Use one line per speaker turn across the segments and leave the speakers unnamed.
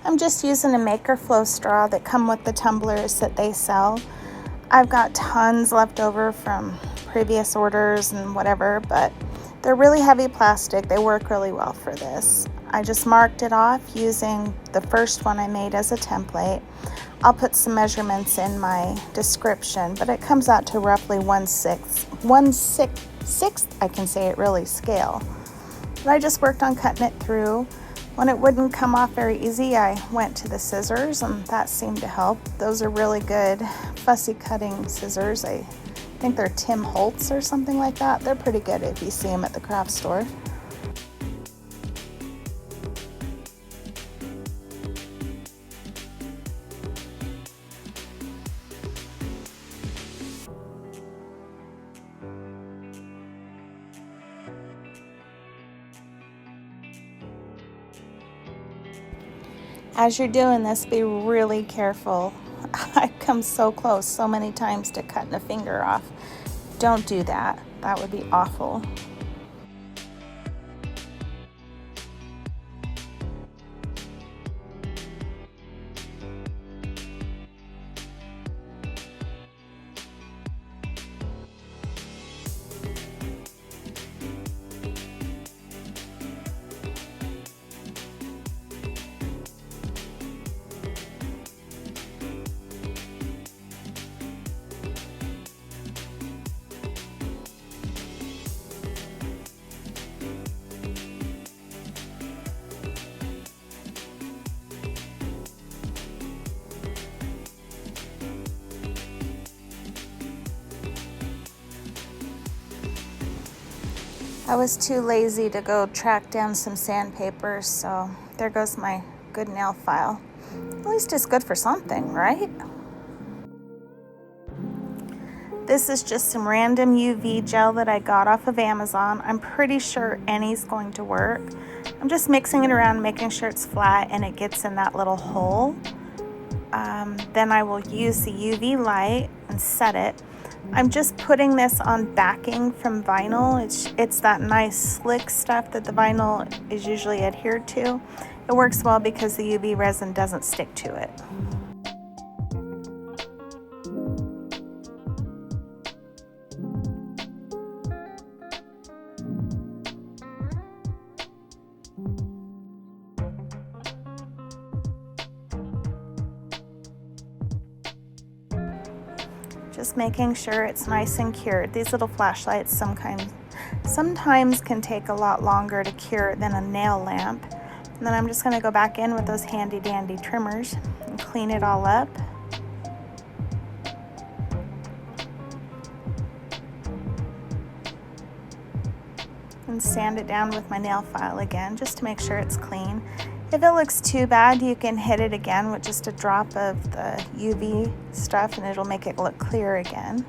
I'm just using a Maker Flow straw that come with the tumblers that they sell. I've got tons left over from previous orders and whatever, but they're really heavy plastic. They work really well for this. I just marked it off using the first one I made as a template. I'll put some measurements in my description, but it comes out to roughly 1/6, I can say it really, scale. But I just worked on cutting it through. When it wouldn't come off very easy, I went to the scissors, and that seemed to help. Those are really good fussy cutting scissors. I think they're Tim Holtz or something like that. They're pretty good if you see them at the craft store. As you're doing this, be really careful. I've come so close so many times to cutting a finger off. Don't do that. That would be awful. I was too lazy to go track down some sandpaper, so there goes my good nail file. At least it's good for something, right? This is just some random UV gel that I got off of Amazon. I'm pretty sure any's going to work. I'm just mixing it around, making sure it's flat and it gets in that little hole. Then I will use the UV light and set it. I'm just putting this on backing from vinyl. It's that nice slick stuff that the vinyl is usually adhered to. It works well because the UV resin doesn't stick to it. Just making sure it's nice and cured. These little flashlights sometimes can take a lot longer to cure than a nail lamp. And then I'm just going to go back in with those handy dandy trimmers and clean it all up. And sand it down with my nail file again just to make sure it's clean. If it looks too bad, you can hit it again with just a drop of the UV stuff and it'll make it look clear again.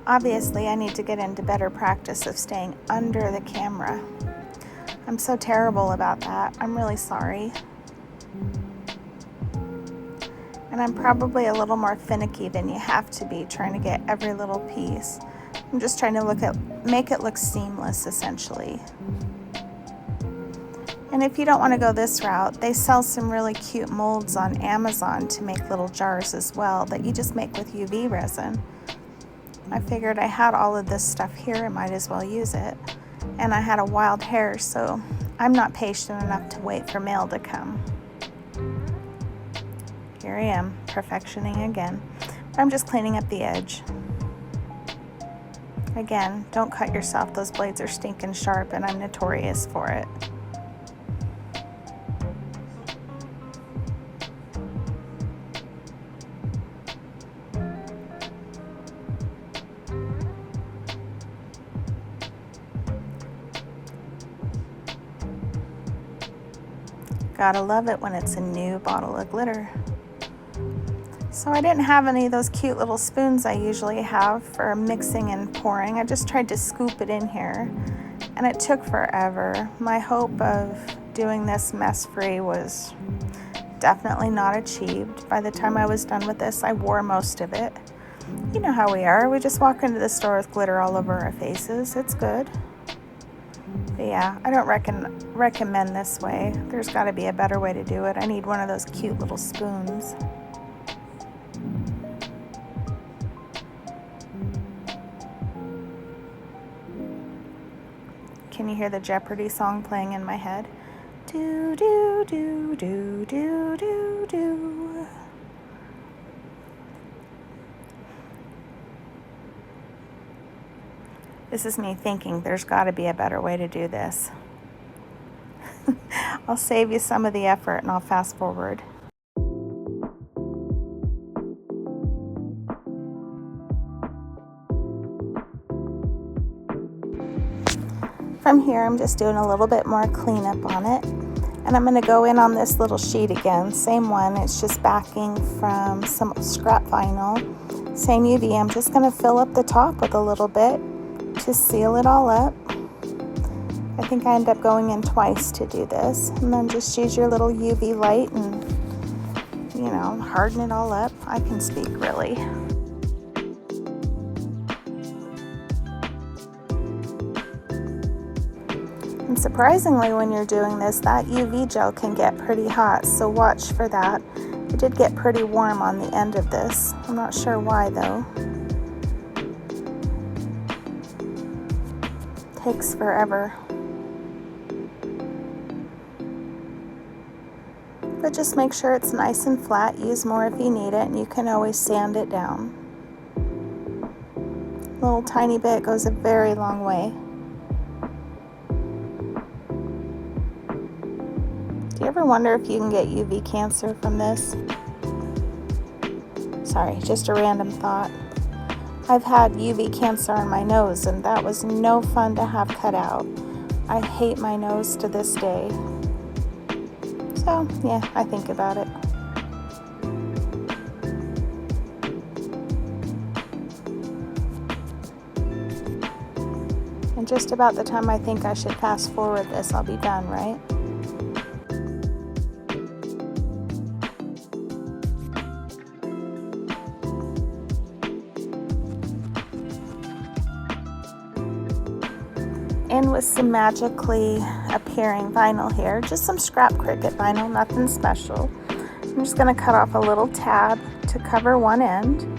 Obviously, I need to get into better practice of staying under the camera. I'm so terrible about that. I'm really sorry. And I'm probably a little more finicky than you have to be trying to get every little piece. I'm just trying to make it look seamless, essentially. And if you don't want to go this route, they sell some really cute molds on Amazon to make little jars as well that you just make with UV resin. I figured I had all of this stuff here, I might as well use it. And I had a wild hair, so I'm not patient enough to wait for mail to come. Here I am, perfectioning again. I'm just cleaning up the edge. Again, don't cut yourself. Those blades are stinking sharp and I'm notorious for it. Gotta love it when it's a new bottle of glitter. So I didn't have any of those cute little spoons I usually have for mixing and pouring. I just tried to scoop it in here and it took forever. My hope of doing this mess-free was definitely not achieved. By the time I was done with this, I wore most of it. You know how we are. We just walk into the store with glitter all over our faces. It's good. But yeah, I don't recommend this way. There's got to be a better way to do it. I need one of those cute little spoons. Can you hear the Jeopardy song playing in my head? Do, do, do, do, do, do, do. This is me thinking there's got to be a better way to do this. I'll save you some of the effort and I'll fast forward. From here, I'm just doing a little bit more cleanup on it. And I'm going to go in on this little sheet again. Same one, it's just backing from some scrap vinyl. Same UV, I'm just going to fill up the top with a little bit to seal it all up. I think I end up going in twice to do this. And then just use your little UV light and, you know, harden it all up. I can speak really. And surprisingly, when you're doing this, that UV gel can get pretty hot, so watch for that. It did get pretty warm on the end of this. I'm not sure why though. Takes forever. But just make sure it's nice and flat. Use more if you need it, and you can always sand it down. A little tiny bit goes a very long way. Do you ever wonder if you can get UV cancer from this? Sorry, just a random thought. I've had UV cancer on my nose, and that was no fun to have cut out. I hate my nose to this day. So, yeah, I think about it. And just about the time I think I should fast forward this, I'll be done, right? In with some magically appearing vinyl here, just some scrap Cricut vinyl, nothing special. I'm just going to cut off a little tab to cover one end.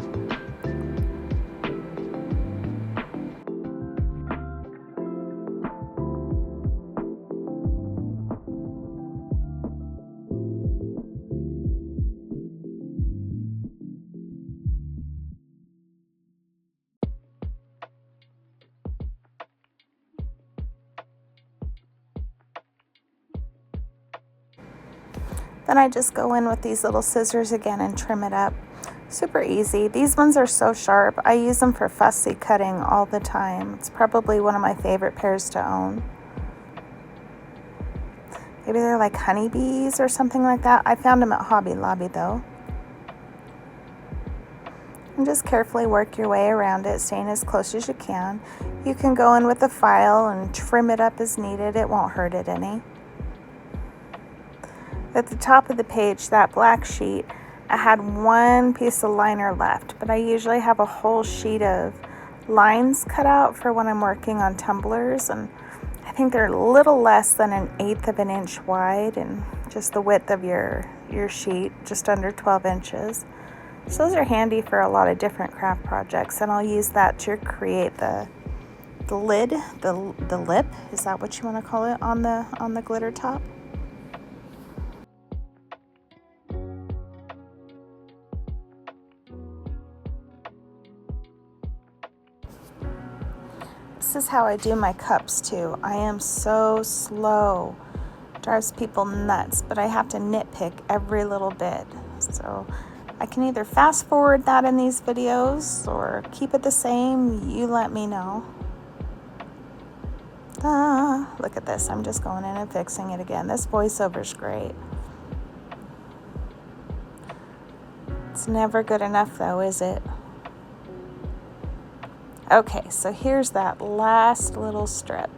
Then I just go in with these little scissors again and trim it up. Super easy. These ones are so sharp. I use them for fussy cutting all the time. It's probably one of my favorite pairs to own. Maybe they're like honeybees or something like that. I found them at Hobby Lobby though. And just carefully work your way around it, staying as close as you can. You can go in with a file and trim it up as needed. It won't hurt it any. At the top of the page, that black sheet, I had one piece of liner left, but I usually have a whole sheet of lines cut out for when I'm working on tumblers, and I think they're a little less than 1/8 of an inch wide, and just the width of your sheet, just under 12 inches. So those are handy for a lot of different craft projects, and I'll use that to create the lid, the lip, is that what you want to call it, on the glitter top? This is how I do my cups too. I am so slow. Drives people nuts, but I have to nitpick every little bit. So I can either fast forward that in these videos or keep it the same. You let me know. Look at this. I'm just going in and fixing it again. This voiceover's great. It's never good enough though, is it? Okay, so here's that last little strip.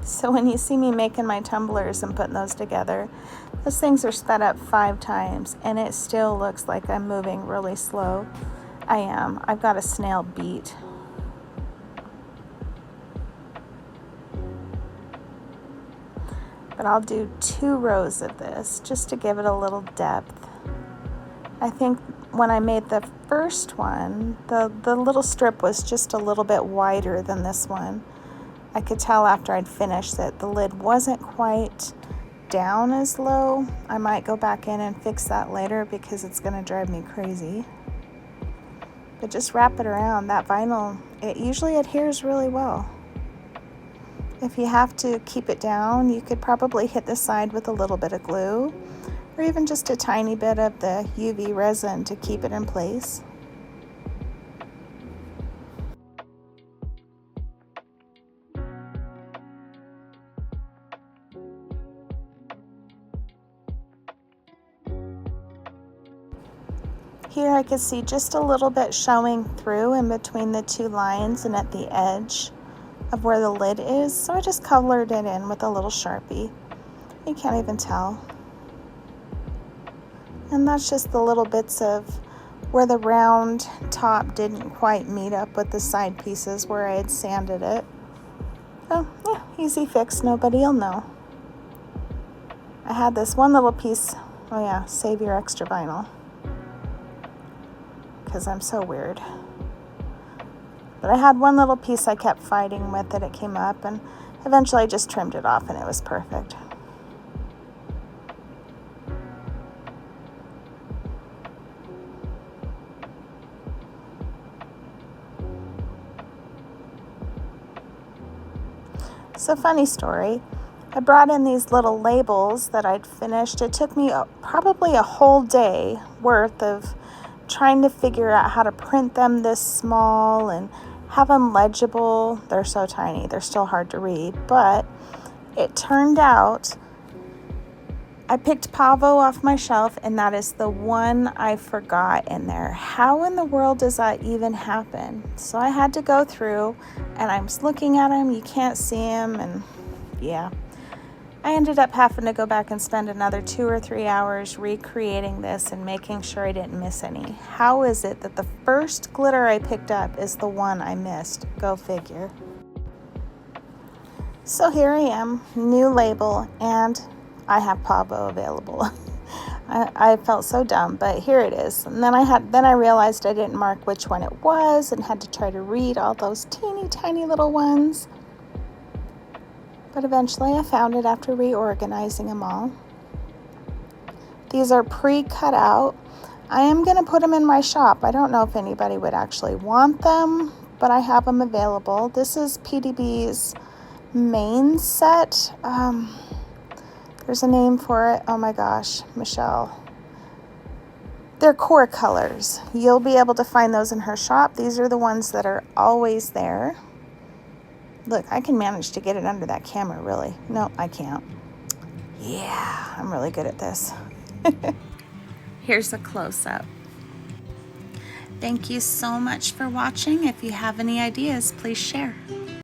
So when you see me making my tumblers and putting those together, those things are sped up 5 times and it still looks like I'm moving really slow. I am. I've got a snail beat. But I'll do 2 rows of this just to give it a little depth. I think when I made the first one, the little strip was just a little bit wider than this one. I could tell after I'd finished that the lid wasn't quite down as low. I might go back in and fix that later because it's going to drive me crazy. But just wrap it around. That vinyl, it usually adheres really well. If you have to keep it down, you could probably hit the side with a little bit of glue or even just a tiny bit of the UV resin to keep it in place. Here I could see just a little bit showing through in between the 2 lines and at the edge of where the lid is, so I just colored it in with a little Sharpie. You can't even tell. And that's just the little bits of where the round top didn't quite meet up with the side pieces where I had sanded it. Oh, yeah, easy fix, nobody'll know. I had this one little piece, oh yeah, save your extra vinyl, because I'm so weird. But I had one little piece I kept fighting with that it came up, and eventually I just trimmed it off and it was perfect. So funny story, I brought in these little labels that I'd finished. It took me probably a whole day worth of trying to figure out how to print them this small and have them legible. They're so tiny, they're still hard to read, but it turned out I picked Pavo off my shelf and that is the one I forgot in there. How in the world does that even happen? So I had to go through and I'm looking at them, you can't see them, and yeah. I ended up having to go back and spend another 2 or 3 hours recreating this and making sure I didn't miss any. How is it that the first glitter I picked up is the one I missed? Go figure. So here I am, new label, and I have Pavo available. I felt so dumb, but here it is. And then I realized I didn't mark which one it was and had to try to read all those teeny tiny little ones. But eventually I found it after reorganizing them all. These are pre-cut out. I am going to put them in my shop. I don't know if anybody would actually want them, but I have them available. This is PDB's main set. There's a name for it. Oh my gosh, Michelle. They're core colors. You'll be able to find those in her shop. These are the ones that are always there. Look, I can manage to get it under that camera, really. No, I can't. Yeah, I'm really good at this. Here's a close-up. Thank you so much for watching. If you have any ideas, please share.